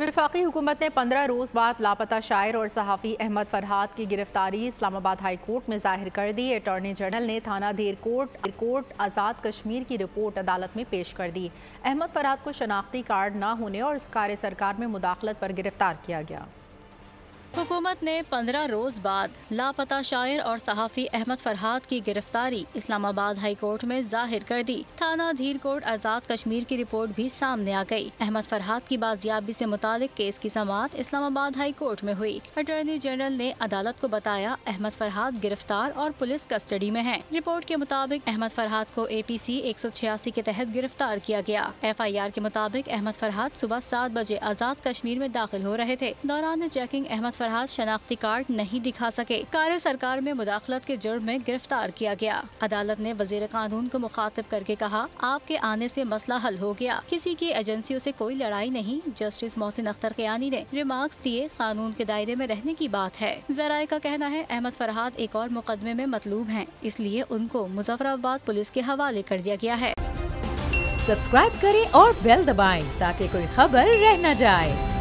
वफाकी हुकूमत ने 15 रोज़ बाद लापता शायर और सहाफ़ी अहमद फरहाद की गिरफ्तारी इस्लामाबाद हाई कोर्ट में ज़ाहिर कर दी। अटॉर्नी जनरल ने थाना धीरकोट आज़ाद कश्मीर की रिपोर्ट अदालत में पेश कर दी। अहमद फरहाद को शनाख्ती कार्ड न होने और कार्य सरकार में मुदाखलत पर गिरफ्तार किया गया। हुकूमत ने 15 रोज बाद लापता शायर और सहाफ़ी अहमद फरहाद की गिरफ्तारी इस्लामाबाद हाई कोर्ट में जाहिर कर दी। थाना धीरकोट आज़ाद कश्मीर की रिपोर्ट भी सामने आ गई। अहमद फरहाद की बाजियाबी से मुतालिक केस की समाअत इस्लामाबाद हाई कोर्ट में हुई। अटॉर्नी जनरल ने अदालत को बताया अहमद फरहाद गिरफ्तार और पुलिस कस्टडी में है। रिपोर्ट के मुताबिक अहमद फरहाद को APC 186 के तहत गिरफ्तार किया गया। FIR के मुताबिक अहमद फरहाद सुबह 7 बजे आज़ाद कश्मीर में दाखिल हो रहे थे। दौरान चेकिंग अहमद फरहाद शनाख्ती कार्ड नहीं दिखा सके। कार्य सरकार में मुदाखलत के जुर्म में गिरफ्तार किया गया। अदालत ने वजीर कानून को मुखातिब करके कहा, आपके आने से मसला हल हो गया, किसी की एजेंसियों से कोई लड़ाई नहीं। जस्टिस मोहसिन अख्तर क़यानी ने रिमार्क्स दिए, कानून के दायरे में रहने की बात है। जराए का कहना है अहमद फरहाद एक और मुकदमे में मतलूब हैं, इसलिए उनको मुजफ्फराबाद पुलिस के हवाले कर दिया गया है। सब्सक्राइब करें और बेल दबाएं ताकि कोई खबर रह न जाए।